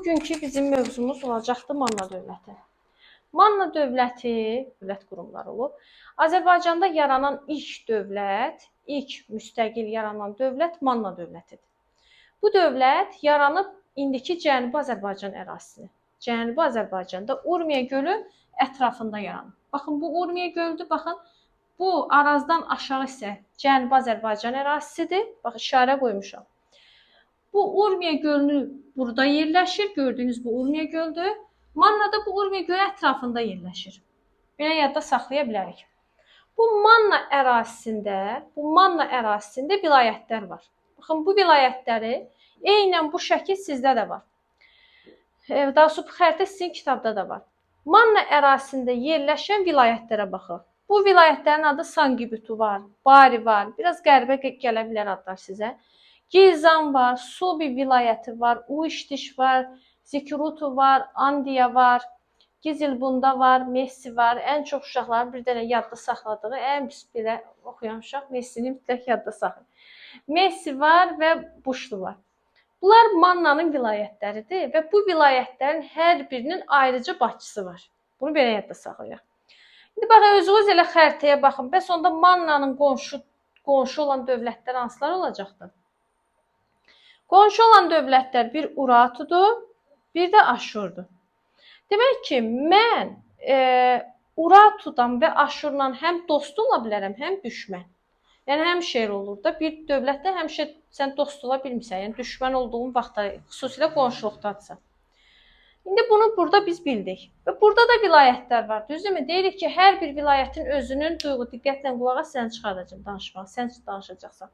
Bugünkü bizim mövzumuz olacaqdı Manna dövləti. Manna dövləti, dövlət qurumları olub. Azərbaycanda yaranan ilk dövlət, ilk müstəqil yaranan dövlət Manna dövlətidir. Bu dövlət yaranıb indiki Cənubi Azərbaycan ərazisini. Cənubi Azərbaycanda Urmiya gölü ətrafında yaranıb. Baxın, bu Urmiya gölüdür. Baxın, bu Arazdan aşağı isə Cənubi Azərbaycan ərazisidir. Bax, işarə qoymuşam. Bu Urmiya gölünü burada yerləşir. Gördüyünüz bu Urmiya gölüdür. Manna da bu Urmiya gölü ətrafında yerləşir. Belə yadda saxlaya bilərik. Bu Manna ərazisində vilayətlər var. Baxın, bu vilayətləri eynən bu şəkil sizdə də var. Daha doğrusu bu xəritə sizin kitabda da var. Manna ərazisində yerləşən vilayətlərə baxın. Bu vilayətlərin adı Sangibitu var, Bari var. Biraz qəribə gələ bilər adlar sizə. Gilzan var, Subi vilayəti var, Uiştiş var, Zikurutu var, Andiya var, Gizilbunda var, Messi var. Ən çox uşaqların bir dənə yadda saxladığı, ən pis belə oxuyan uşaq Messini mütləq yadda saxlayın. Messi var və Buşlu var. Bunlar Mannanın vilayətləridir və bu vilayətlərin hər birinin ayrıca başçısı var. Bunu belə yadda saxlayaq. İndi baxın, özünüz elə xəritəyə baxın. Bəs onda Mannanın qonşu olan dövlətlər hansılar olacaqdır? Qonşu olan dövlətlər bir Urartudur, bir də Aşurdur. Demək ki, mən Urartudan və Aşurla həm dost ola bilərəm, həm düşmən. Yəni, həmişə elə olur da, bir dövlətlə həmişə sən dost ola bilmirsən. Yəni, düşmən olduğun vaxtda, xüsusilə qonşuluqdadırsa. İndi bunu burada biz bildik. Və burada da vilayətlər var, düzdürmü? Deyirik ki, hər bir vilayətin özünün diqqətlə qulağa səni çıxardacaq danışmağa, sən danışacaqsan.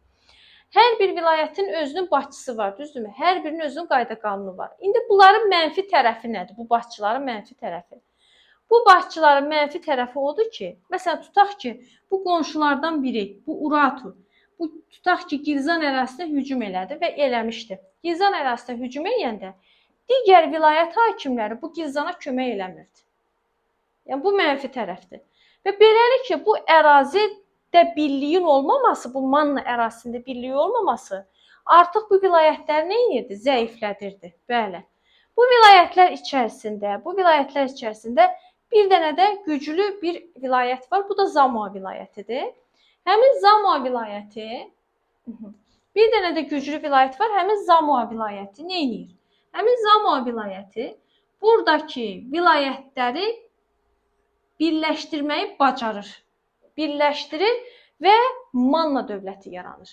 Hər bir vilayətin özünün başçısı var, düzdürmü? Hər birinin özünün qayda qanunu var. İndi bunların mənfi tərəfi nədir? Bu başçıların mənfi tərəfi. Bu başçıların mənfi tərəfi odur ki, məsələn, tutaq ki, bu qonşulardan biri, bu Urartu, bu tutaq ki, Gilzan ərazisinə hücum elədi və eləmişdi. Gilzan ərazisinə hücum eləyəndə digər vilayət hakimləri bu Gilzana kömək eləmirdi. Yəni, bu mənfi tərəfdir. Və beləliklə, bu ərazi birliyin olmaması, bu Manna ərazisində birliyi olmaması artıq bu vilayətləri nə edirdi? Zəiflədirdi. Bəli. Bu vilayətlər içərisində bir dənə də güclü bir vilayət var. Bu da Zamua vilayətidir. Həmin Zamua vilayəti, bir dənə də güclü vilayət var. Həmin Zamua vilayəti nə edir? Həmin Zamua vilayəti buradakı vilayətləri birləşdirməyi bacarır. Birləşdirir və Manna dövləti yaranır.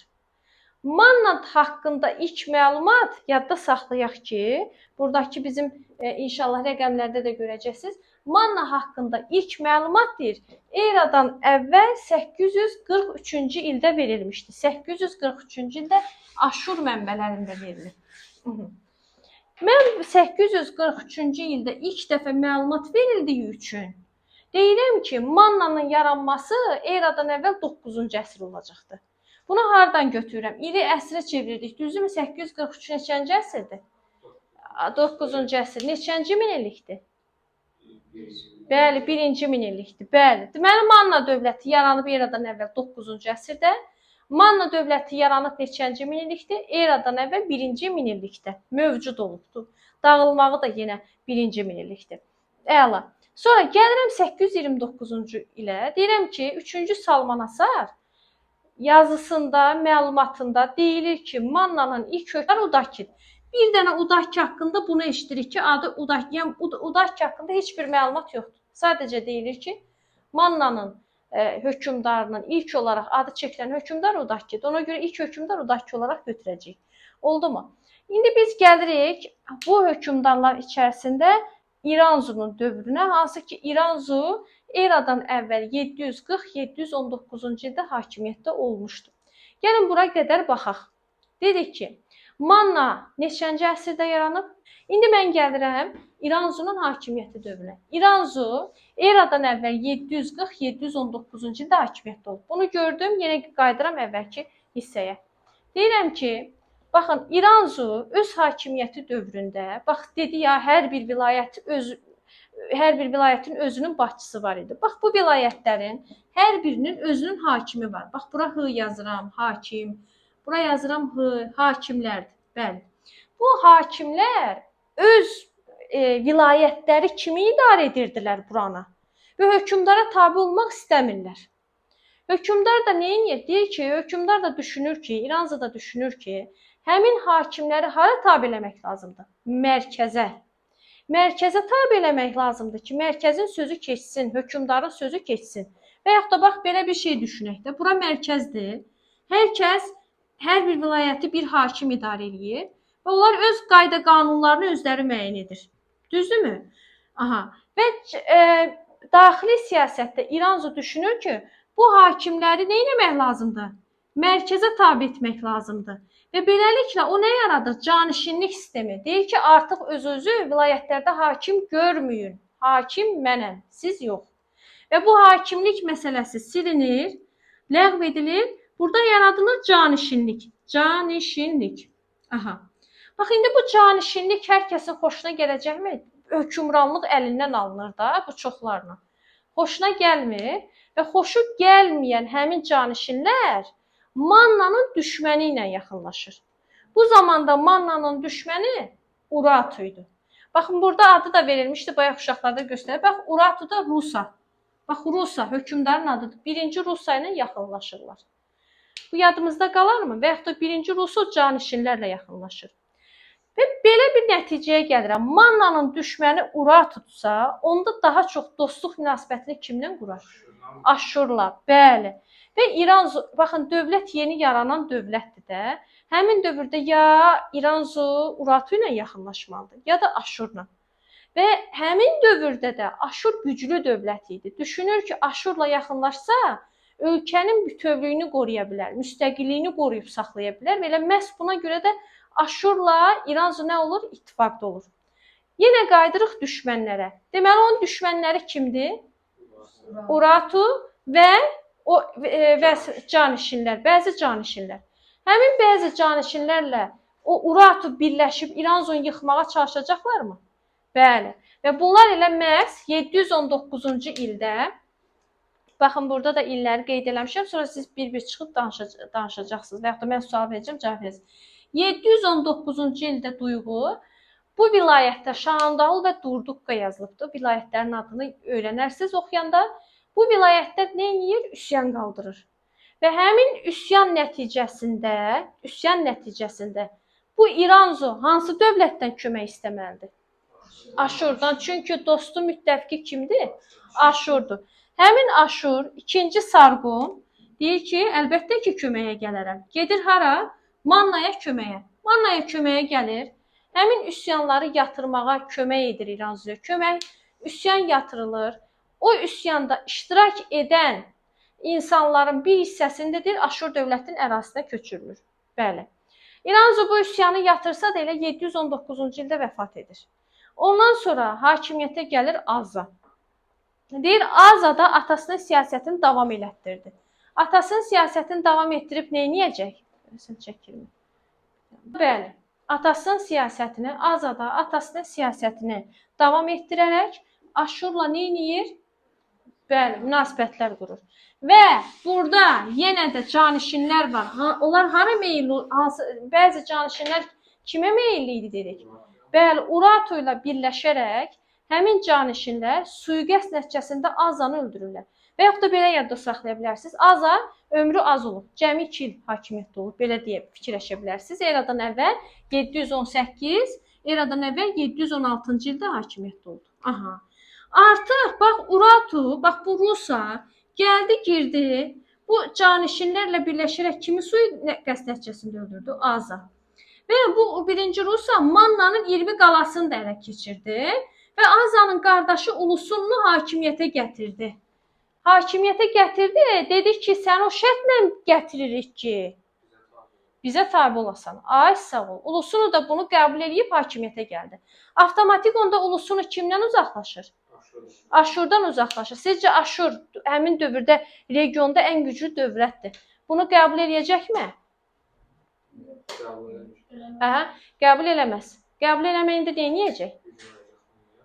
Manna haqqında ilk məlumat yadda saxlayaq ki, buradakı bizim inşallah rəqəmlərdə də görəcəksiniz. Manna haqqında ilk məlumat deyir, eradan əvvəl 843-cü ildə verilmişdi. 843-cü ildə Aşur mənbələrində verilir. Mən 843-cü ildə ilk dəfə məlumat verildiyi üçün deyirəm ki, Mannanın yaranması eradan əvvəl 9-cu əsr olacaqdır. Bunu haradan götürürəm? İri əsrə çeviririk. Düzdürmü? 843 neçənci əsrdir? 9-cu əsr. Neçənci minillikdir? Bəli, 1-ci minillikdir. Bəli. Deməli, Manna dövləti yaranıb eradan əvvəl 9-cu əsrdə. Manna dövləti yaranıb neçənci minillikdir? Eradan əvvəl 1-ci minillikdə mövcud olubdur. Dağılmağı da yenə 1-ci minillikdir. Əla. Sonra gəlirəm 829-cu ilə. Deyirəm ki, 3-cü Salman Asar yazısında, məlumatında deyilir ki, Mannanın ilk hökmdarı Udakidir. Bir dənə Udaki haqqında bunu eşitirik ki, adı Udaki. Yəni, Udaki haqqında heç bir məlumat yoxdur. Sadəcə deyilir ki, Mannanın hökmdarının ilk olaraq adı çəkilən hökmdar Udakidir. Ona görə ilk hökmdar Udaki olaraq götürəcəyik. Oldu mu? İndi biz gəlirik bu hökmdarlar içərisində İranzunun dövrünə, hansı ki, İranzu eradan əvvəl 740-719-cu ildə hakimiyyətdə olmuşdur. Gəlin, bura qədər baxaq. Dedik ki, Manna neçənci əsrdə yaranıb? İndi mən gəlirəm İranzunun hakimiyyəti dövrünə. İranzu eradan əvvəl 740-719-cu ildə hakimiyyətdə olub. Bunu gördüm, yenə qayıdıram əvvəlki hissəyə. Deyirəm ki, baxın, İranzu öz hakimiyyəti dövründə, bax, dedi ya, hər bir vilayətin özünün başçısı var idi. Bax, bu vilayətlərin hər birinin özünün hakimi var. Bax, bura H yazıram, hakim. Bura yazıram H, hakimlərdir. Bəli. Bu hakimlər öz vilayətləri kimi idarə edirdilər buranı və hökmdara tabe olmaq istəmirlər. Hökmdar da nə edir? Deyir ki, hökmdar da düşünür ki, İranzı da düşünür ki, həmin hakimləri hara tabe eləmək lazımdır? Mərkəzə. Mərkəzə tabe eləmək lazımdır ki, mərkəzin sözü keçsin, hökmdarın sözü keçsin. Və yaxud da bax, belə bir şey düşünək də, bura mərkəzdir. Hər kəs, hər bir vilayəti bir hakim idarə edir və onlar öz qayda qanunlarını özləri müəyyən edir. Düzdürmü? Aha. Və daxili siyasətdə İranzı düşünür ki, bu hakimləri nə etmək lazımdır? Mərkəzə tabe etmək lazımdır. Və beləliklə o nə yaradır? Canişinlik sistemi. Deyir ki, artıq öz-özü vilayətlərdə hakim görməyin. Hakim mənəm, siz yox. Və bu hakimlik məsələsi silinir, ləğv edilir. Burada yaradılır canişinlik. Canişinlik. Aha. Bax, indi bu canişinlik hər kəsin xoşuna gələcəkmi? Hökmranlıq əlindən alınır da bu çoxlarına. Xoşuna gəlmir və xoşu gəlməyən həmin canişinlər Mannanın düşməni ilə yaxınlaşır. Bu zamanda Mannanın düşməni Urartu idi. Baxın, burada adı da verilmişdi, bayaq uşaqlarda göstərir. Bax, Urartu da Rusa. Bax, Rusa hökmdarın adıdır. Birinci Rusa ilə yaxınlaşırlar. Bu yadımızda qalarmı? Və yaxud da birinci Rusa canişinlərlə yaxınlaşır. Və belə bir nəticəyə gəlirəm. Mannanın düşməni Urartusa, onda daha çox dostluq münasibətini kimlə qurar? Aşurla, bəli. Və İranzu, baxın, dövlət yeni yaranan dövlətdir də. Həmin dövrdə ya İranzu Urartu ilə yaxınlaşmalıdır, ya da Aşurla. Və həmin dövrdə də Aşur güclü dövlət idi. Düşünür ki, Aşurla yaxınlaşsa, ölkənin bütövlüyünü qoruya bilər, müstəqilliyini qoruyub saxlaya bilər. Və elə məhz buna görə də Aşurla İranzu nə olur? İttifaqda olur. Yenə qayıdırıq düşmənlərə. Deməli, onun düşmənləri kimdir? Urartu və o canişinlər, bəzi canişinlər. Həmin bəzi canişinlərlə o Urartu birləşib İranzunu yıxmağa çalışacaqlarmı? Bəli. Və bunlar elə məhz 719-cu ildə, baxın, burada da illəri qeyd eləmişəm, sonra siz bir-bir çıxıb danışacaqsınız və yaxud da mən sual verəcəm, cavab verəcəm. 719-cu ildə Duyğu bu vilayətdə Şahandaul və Durduqqa yazılıbdır. Vilayətlərin adını öyrənərsiniz oxuyanda. Bu vilayətlər nə edir? Üsyan qaldırır. Və həmin üsyan nəticəsində bu İranzu hansı dövlətdən kömək istəməlidir? Aşurdan. Çünki dostu müttəfiqi kimdir? Aşurdur. Həmin Aşur, 2-ci Sarqon deyir ki, əlbəttə ki, köməyə gələrəm. Gedir hara? Mannaya köməyə. Mannaya köməyə gəlir. Həmin üsyanları yatırmağa kömək edir İranzuya. Üsyan yatırılır. O üsyanda iştirak edən insanların bir hissəsindədir, Aşur dövlətinin ərazisinə köçürülür. Bəli. İranzu bu üsyanı yatırsa da elə 719-cu ildə vəfat edir. Ondan sonra hakimiyyətə gəlir Aza. Deyir, Aza da atasının siyasətini davam elətdirdi. Atasının siyasətini davam etdirib nə edəcək? Çəkilmir. Bəli. Atasının siyasətini, Aza da atasının siyasətini davam etdirərək Aşurla nə edir? Bəli, münasibətlər qurur. Və burada yenə də canişinlər var. Onlar hara meyilli? Bəzi canişinlər kimə meyilli idi dedik? Bəli, Urartu ilə birləşərək həmin canişinlər sui-qəsd nəticəsində Azanı öldürürlər. Və yaxud da belə yadda saxlaya bilərsiniz. Aza ömrü az olub. Cəmi 2 il hakimiyyətdə olub. Belə deyə fikirləşə bilərsiniz. Eradan əvvəl 718, eradan əvvəl 716-cı ildə hakimiyyətdə oldu. Aha. Artıq bax Urartu, bax bu Rusa gəldi, girdi. Bu canişinlərlə birləşərək kimi sui-qəsd nəticəsində öldürdü? Aza. Və bu birinci Rusa Mannanın 20 qalasını da ələ keçirdi və Azanın qardaşı Ulusunlu hakimiyyətə gətirdi. Hakimiyyətə gətirdi, dedi ki, sən o şərtlə gətiririk ki, bizə tabe olasan. Ay sağ ol. Ulusunu da bunu qəbul edib hakimiyyətə gəldi. Avtomatik onda Ulusunu kimdən uzaqlaşır? Aşurdan uzaqlaşır. Sizcə Aşur həmin dövrdə regionda ən güclü dövlətdir. Bunu qəbul edəcəkmi? Qəbul eləməz. Qəbul eləməyində nə edəcək?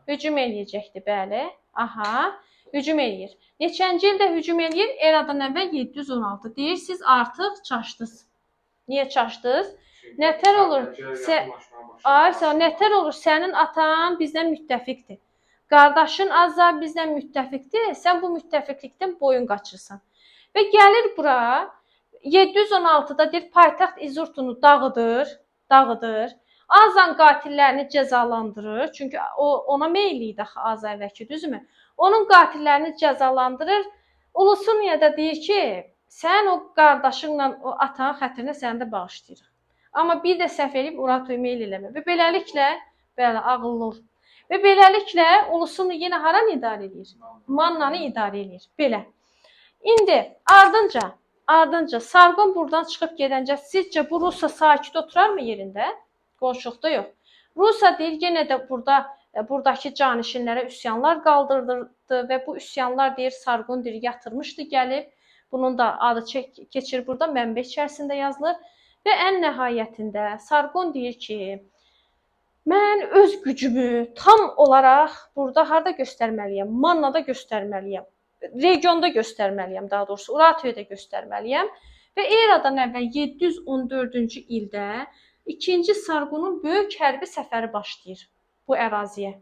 Hücum eləyəcəkdir, bəli. Aha, hücum eləyir. Neçənci ildə hücum eləyir? Eradan əvvəl 716. Deyir, siz artıq çaşdınız. Niyə çaşdınız? Nətər olur? Nətər olur? Sənin atan bizdən müttəfiqdir. Qardaşın azca bizdən müttəfiqdir. Sən bu müttəfiqlikdən boyun qaçırsan. Və gəlir bura 716-da deyir paytaxt İzurtunu dağıdır. Azan qatillərini cəzalandırır. Çünki ona meyilli idi axı Azərvəki, düzmü? Onun qatillərini cəzalandırır. Ulusuniyada deyir ki, sən o qardaşınla o atanın xətrinə səni də bağışlayırıq. Amma bir də səhv edib Urartuya meyil eləmir. Və beləliklə, ağıllı ol. Və beləliklə ulusunu yenə haranı idarə edir? Mannanı idarə edir. Belə. İndi ardınca Sargon buradan çıxıb gedəncə sizcə bu Rusa sakit oturarmı yerində? Qonşuluqda yox. Rusa deyir, yenə də buradakı canişinlərə üsyanlar qaldırdı və bu üsyanlar deyir Sargon deyir yatırmışdı gəlib. Bunun da adı keçir burada mənbə içərisində yazılır. Və ən nəhayətində Sargon deyir ki, mən öz gücümü tam olaraq burada harda göstərməliyəm? Mannada göstərməliyəm. Regionda göstərməliyəm, daha doğrusu Urartuya göstərməliyəm. Və eradan əvvəl 714-cü ildə 2-ci Sargonun böyük hərbi səfəri başlayır bu əraziyə.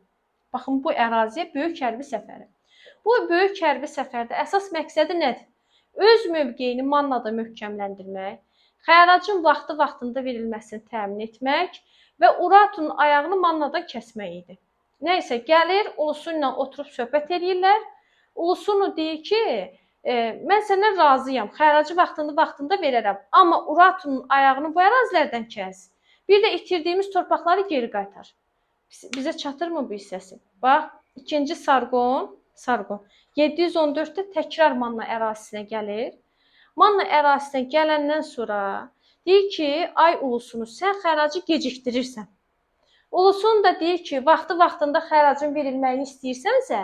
Baxın, bu əraziyə böyük hərbi səfəri. Bu böyük hərbi səfərdə əsas məqsədi nədir? Öz mövqeyini Mannada möhkəmləndirmək, xəracın vaxtında verilməsini təmin etmək və Urartunun ayağını Mannadan kəsmək idi. Nəysə, gəlir, Ulusunla oturub söhbət edirlər. Ulusunu deyir ki, mən səndən razıyam, xəracı vaxtında verərəm, amma Urartunun ayağını bu ərazilərdən kəs. Bir də itirdiyimiz torpaqları geri qaytar. Bizə çatırmı bu hissəsi? Bax, 2-ci Sargon 714-də təkrar Manna ərazisinə gəlir. Manna ərazisinə gələndən sonra deyir ki, ay Ulusunu, sən xəracı gecikdirirsən. Ulusun da deyir ki, vaxtında xəracın verilməyini istəyirsənsə,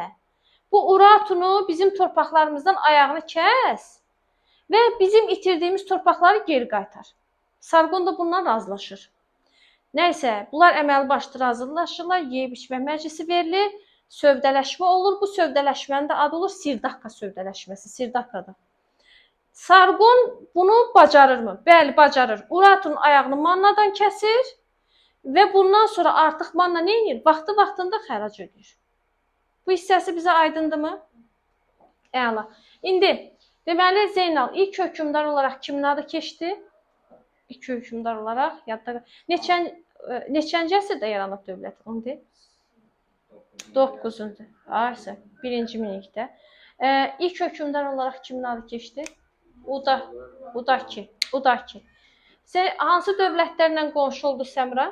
bu Urartunu bizim torpaqlarımızdan ayağını kəs və bizim itirdiyimiz torpaqları geri qaytar. Sargon da bundan razılaşır. Nəysə, bunlar əməli başlı razılaşırlar, yeyib-içmə məclisi verilir, sövdələşmə olur. Bu sövdələşmənin də adı olur Sirdakka sövdələşməsi, Sirdakkadır. Sargon bunu bacarırmı? Bəli, bacarır. Urartunun ayağını Mannadan kəsir və bundan sonra artıq Manna nə edir? Vaxtında xərac ödəyir. Bu hissəsi bizə aydındırmı? Əla. İndi, deməli Zeynal ilk hökmdar olaraq kimin adı keçdi? İlk hökmdar olaraq, yadda neçənci əsrdə yaranıb dövlət? Onu deyil. 9-cu. Aysə, 1-ci minillikdə. İlk hökmdar olaraq kimin adı keçdi? Udaki. Sən hansı dövlətlərlə qonşu oldu Səmra?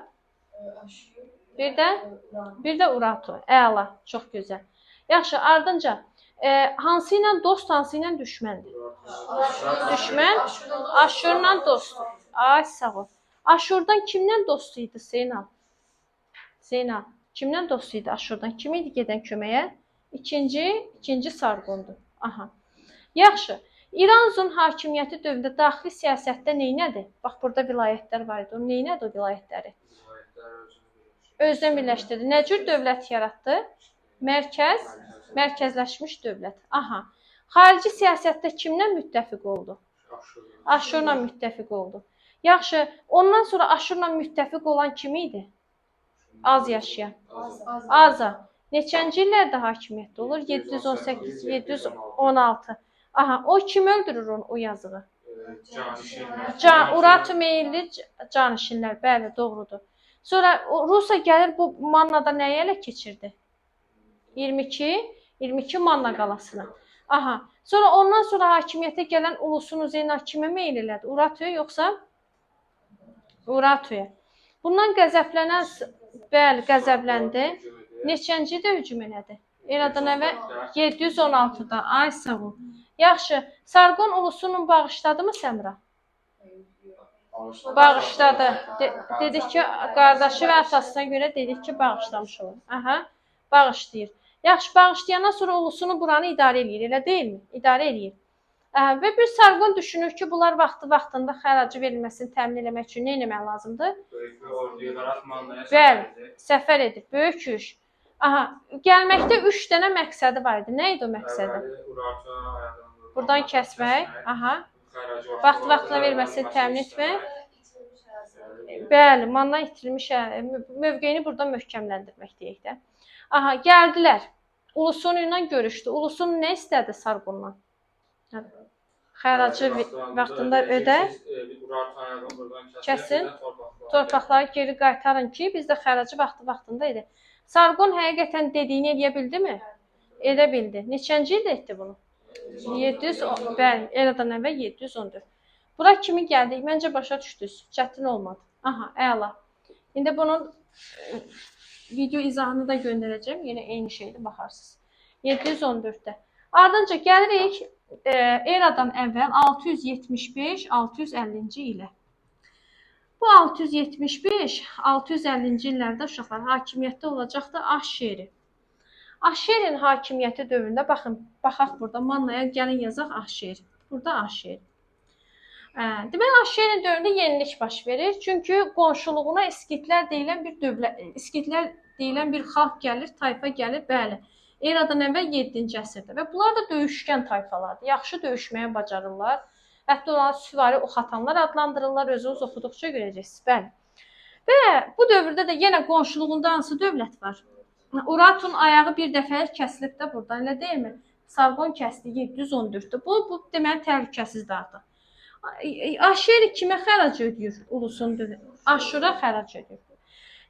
Bir də Urartu. Əla, çox gözəl. Yaxşı, ardınca hansı ilə dost, hansı ilə düşməndir? Düşmən Aşurla dostdur. Ay, sağ ol. Aşurdan kimlə dost idi Zeynal? Zeynal, kimlə dost idi Aşurdan? Kim idi gedən köməyə? İkinci Sargondur. Aha. Yaxşı. İranzun hakimiyyəti dövründə daxili siyasətdə neynədir? Bax, burada vilayətlər var idi. Neynədir o vilayətləri? Özdən birləşdirdi. Nə cür dövlət yaratdı? Mərkəzləşmiş dövlət. Aha. Xarici siyasətdə kimlə müttəfiq oldu? Aşurla müttəfiq oldu. Yaxşı, ondan sonra Aşurla müttəfiq olan kim idi? Az yaşayan. Aza. Neçənci illərdə hakimiyyətdə olur? 718, 716. Aha, o kim öldürür onu, o yazığı? Urartu meyilli canişinlər, bəli, doğrudur. Sonra Rusa gəlir bu Mannada nəyə ələ keçirdi? 22 Manna qalasını. Aha. Sonra ondan sonra hakimiyyətə gələn Ulusunu Zeynal kimə meyil elədi? Urartuya yoxsa? Urartuya. Bundan qəzəblənən, bəli, qəzəbləndi. Neçənci də hücum elədi? Eradan əvvəl 716-da. Ay, sağ ol. Yaxşı, Sargon Ulusunun bağışladı mı Səmra? Bağışladı. Dedik ki, qardaşı və atasına görə dedik ki, bağışlamış olur. Aha, bağışlayır. Yaxşı, bağışlayandan sonra Ulusunu buranı idarə edir, elə deyilmi? İdarə edir. Və bir Sargon düşünür ki, bunlar vaxtında xəracı verilməsini təmin etmək üçün nə etmək lazımdır? Bəli, səfər edib, böyük iş. Aha, gəlməkdə 3 dənə məqsədi var idi. Nə idi o məqsədi? Buradan kəsmək, aha. Vaxtına verilməsini təmin etmək. Bəli, Manna itirilmiş mövqeyini burada möhkəmləndirmək deyək də. Aha, gəldilər. Ulusun ilə görüşdü. Ulusun nə istədi Sarqondan? Xəracı vaxtında ödə, kəsin, torpaqları geri qaytarın ki, biz də xəracı vaxtında edək. Sarqon həqiqətən dediyini eləyə bildimi? Elə bildi. Neçənci ildə etdi bunu? 710, bəli, eradan əvvəl 714. Bura kimi gəldik? Məncə başa düşdünüz. Çətin olmadı. Aha, əla. İndi bunun video izahını da göndərəcəm. Yenə eyni şeydir, baxarsınız. 714-də. Ardınca gəlirik eradan əvvəl 675-650-ci ilə. Bu 675-650-ci illərdə uşaqlar hakimiyyətdə olacaqdı Ahşeri. Ahşerin hakimiyyəti dövründə, baxaq burada, Mannaya gəlin yazaq Ahşeri. Burada Ahşeri. Deməli, Ahşerin dövründə yenilik baş verir. Çünki qonşuluğuna İskitlər deyilən bir xalq gəlir, tayfa gəlir, bəli. Eradan əvvəl 7-ci əsrdə və bunlar da döyüşkən tayfalardır. Yaxşı döyüşməyə bacarırlar. Hətta onları süvari ox atanlar adlandırırlar. Özünüz oxuduqca görəcəksiniz. Bəli. Və bu dövrdə də yenə qonşuluğunda hansı dövlət var? Uratun ayağı bir dəfəlik kəsilib də buradan, elə deyilmi? Sarqon kəsdi 714-də. Bu deməli təhlükəsizdir artıq. Ahşeri kimə xərac ödəyir? Ulusun Aşura xərac ödəyir.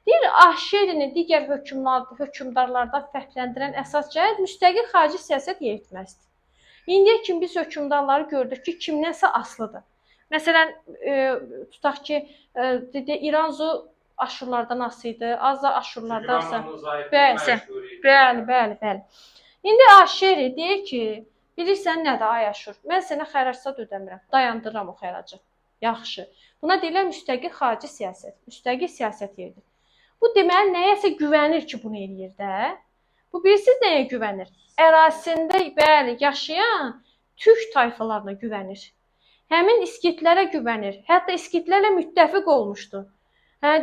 Deyir, Ahşerini digər hökmdarlardan fərqləndirən əsas cəhət müstəqil xarici siyasət yeritməsidir. İndiyə kimi biz hökmdarları gördük ki, kimdənsə asılıdır. Məsələn, tutaq ki, İranzu Aşurlardan asılı idi, az da Aşurlardansa. Bəli. İndi Ahşeri deyir ki, bilirsən nədir ay Aşur? Mən sənə xəracat ödəmirəm, dayandırıram o xəracı. Yaxşı. Buna deyirlər müstəqil xarici siyasət, müstəqil siyasət yeridir. Bu deməli nəyəsə güvənir ki, bunu eləyir də. Bu bilirsiniz nəyə güvənir? Ərazisində bəli yaşayan türk tayfalarına güvənir. Həmin İskitlərə güvənir. Hətta İskitlərlə müttəfiq olmuşdu.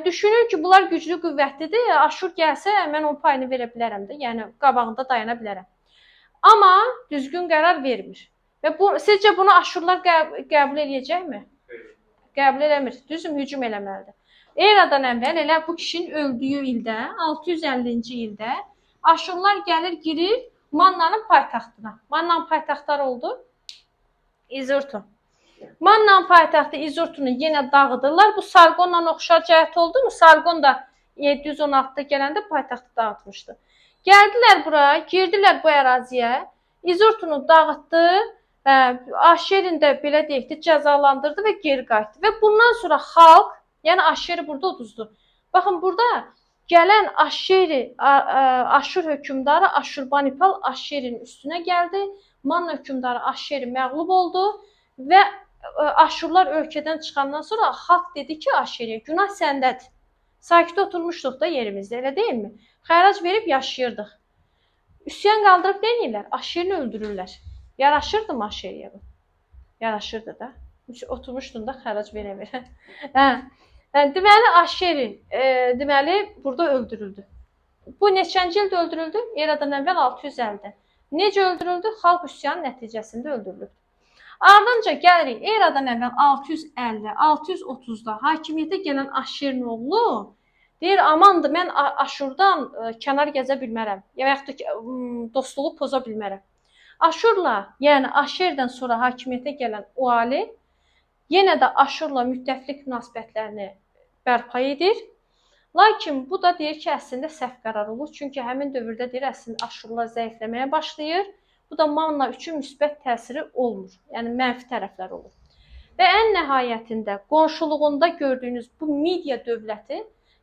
Düşünür ki, bunlar güclü qüvvətlidir. Aşur gəlsə mən onun payını verə bilərəm də. Yəni qabağında dayana bilərəm. Amma düzgün qərar vermir. Və sizcə bunu Aşurlar qəbul edəcəkmi? Qəbul eləmir. Düzüm hücum eləməlidir. Eradan əvvəl elə bu kişinin öldüyü ildə, 650-ci ildə Aşurlar gəlir, girir Mannanın paytaxtına. Mannanın paytaxtları oldu İzurtu. Mannanın paytaxtı İzurtunu yenə dağıdırlar. Bu Sarqonla oxşar cəhət oldu mu? Sarqon da 716-da gələndə paytaxtı dağıtmışdı. Gəldilər bura, girdilər bu əraziyə. İzurtunu dağıtdı. Ahşerin də belə deyək də cəzalandırdı və geri qayıtdı. Və bundan sonra xalq, yəni Ahşeri burada uduzdu. Baxın, burada gələn Aşur hökmdarı Aşurbanipal Ahşerinin üstünə gəldi. Manna hökmdarı Ahşeri məğlub oldu və Aşurlar ölkədən çıxandan sonra xalq dedi ki, Ahşeriyə günah səndədir. Sakit oturmuşduq da yerimizdə, elə deyilmi? Xərac verib yaşayırdıq. Üsyan qaldırıb nə edirlər? Ahşerini öldürürlər. Yaraşırdı mı Ahşeriyə bu? Yaraşırdı da. Oturmuşdun da xərac verə-verə. Deməli, Ahşeri burada öldürüldü. Bu neçənci ildə öldürüldü? Eradan əvvəl 650-də. Necə öldürüldü? Xalq üsyanın nəticəsində öldürülüb. Ardınca gəlirik, eradan əvvəl 650-630-da hakimiyyətə gələn Ahşerin oğlu deyir, amandır, mən Aşurdan kənar gəzə bilmərəm, ya yaxud da dostluğu poza bilmərəm. Aşurla, yəni Ahşerdən sonra hakimiyyətə gələn o ali yenə də Aşurla müttəfiqlik münasibətlərini bərpa edir. Lakin bu da deyir ki, əslində səhv qərar olur. Çünki həmin dövrdə deyir, əslində Aşurlar zəifləməyə başlayır. Bu da Manna üçün müsbət təsiri olmur. Yəni mənfi tərəflər olur. Və ən nəhayətində qonşuluğunda gördüyünüz bu Midiya dövləti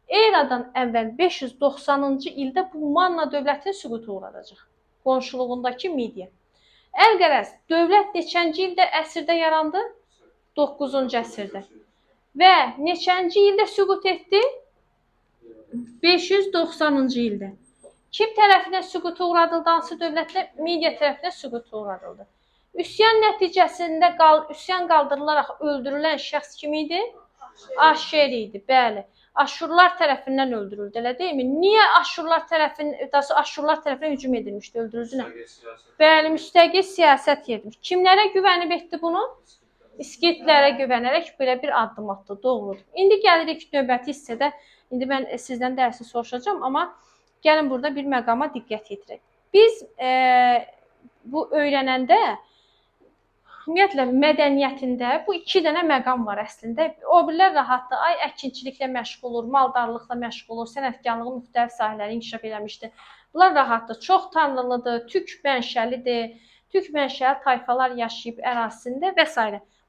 eradan əvvəl 590-cı ildə bu Manna dövlətinin süqutu uğradacaq. Qonşuluğundakı Midiya. Əlqərəz, dövlət neçənci ildə əsrdə yarandı? 9-cu əsrdə. Və neçənci ildə süqut etdi? 590-cı ildə. Kim tərəfinə süqutu uğradıldı? Hansı dövlətlə? Midiya tərəfinə süqutu uğradıldı. Üsyan nəticəsində üsyan qaldırılaraq öldürülən şəxs kim idi? Ahşeri idi, bəli. Aşurlar tərəfindən öldürüldü, elə deyilmi? Niyə Aşurlar tərəfinə hücum edilmişdi, öldürüldü nə? Bəli, müstəqil siyasət yedirmiş. Kimlərə güvənib etdi bunu? skitlərə güvənərək belə bir addım atdı. Doğrudur. İndi gəlirik növbəti hissədə. İndi mən sizdən dərsi soruşacağam, amma gəlin burada bir məqama diqqət yetirək. Biz bu öyrənəndə ümumiyyətlə mədəniyyətində bu 2 dənə məqam var əslində. O birilər rahatdır. Ay əkinçiliklə məşğul olur, maldarlıqla məşğul olur, sənətkarlığın müxtəlif sahələri inkişaf eləmişdi. Bunlar rahatdır. Çox tanrılıdır, türk mənşəlidir, türk mənşəli tayfalar yaşayıb ərazisində və s.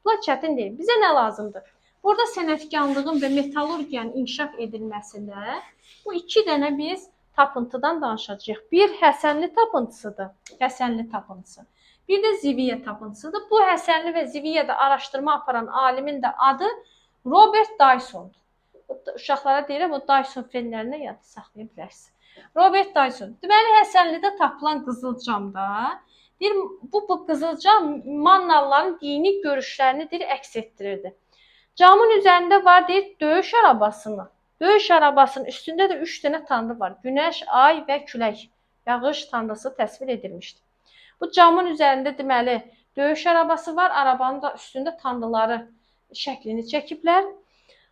Bunlar çətin deyil. Bizə nə lazımdır? Burada sənətkarlığın və metallurgiyanın inkişaf edilməsində bu 2 dənə biz tapıntıdan danışacağıq. Bir Həsənli tapıntısıdır. Həsənli tapıntısı. Bir də Ziviyyə tapıntısıdır. Bu Həsənli və Ziviyyədə araşdırma aparan alimin də adı Robert Dysondur. Uşaqlara deyirəm, o Dyson fenlərini yadda saxlaya bilərsiniz. Robert Dyson. Deməli, Həsənlidə tapılan qızılcamda deyir, bu qızılcam Mannalıların dini görüşlərini deyir, əks etdirirdi. Camın üzərində var deyir, döyüş arabasını. Döyüş arabasının üstündə də 3 dənə tanrı var. Günəş, ay və külək. Yağış tanrısı təsvir edilmişdir. Bu camın üzərində deməli döyüş arabası var. Arabanın da üstündə tanrıları şəklini çəkiblər.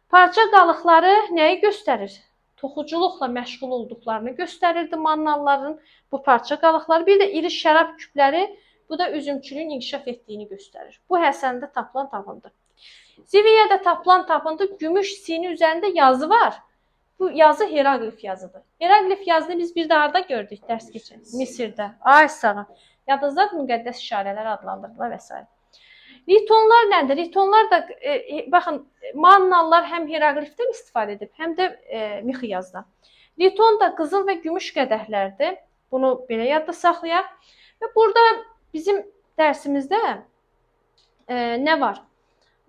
Parça qalıqları nəyi göstərir? Toxuculuqla məşğul olduqlarını göstərirdi Mannalıların bu parça qalıqları. Bir də iri şərab küpləri, bu da üzümçülüyün inkişaf etdiyini göstərir. Bu Həsəndə tapılan tapıntı. Ziviyyədə tapılan tapıntı gümüş sini üzərində yazı var. Bu yazı hieroqlif yazıdır. Hieroqlif yazını biz bir də harda gördük dərs keçən? Misirdə. Ay sağa. Yadınızda müqəddəs işarələr adlandırdılar və s. Ritonlar nədir? Ritonlar da, baxın, Mannalılar həm hieroqlifdən istifadə edib, həm də mixiyazdan. Riton da qızıl və gümüş qədəhlərdir. Bunu belə yadda saxlayaq. Və burada bizim dərsimizdə nə var?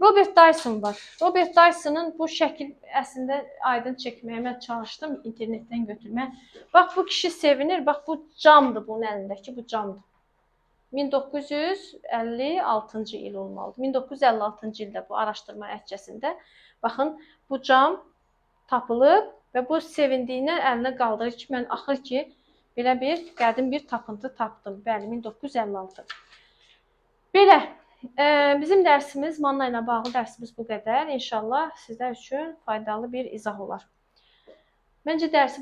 Robert Dyson var. Robert Dyson'ın bu şəkil əslində aydın çəkməyə mən çalışdım, internetdən götürmə. Bax, bu kişi sevinir. Bax, bu camdır bunun əlindəki, bu camdır. 1956-cı il olmalıdır. 1956-cı ildə bu araşdırma nəticəsində baxın, bu cam tapılıb və bu sevindiyindən əlinə qaldırır ki, mən axır ki, belə bir qədim bir tapıntı tapdım. Bəli, 1956. Belə, bizim dərsimiz, Manna ilə bağlı dərsimiz bu qədər. İnşallah sizlər üçün faydalı bir izah olar. Məncə dərsi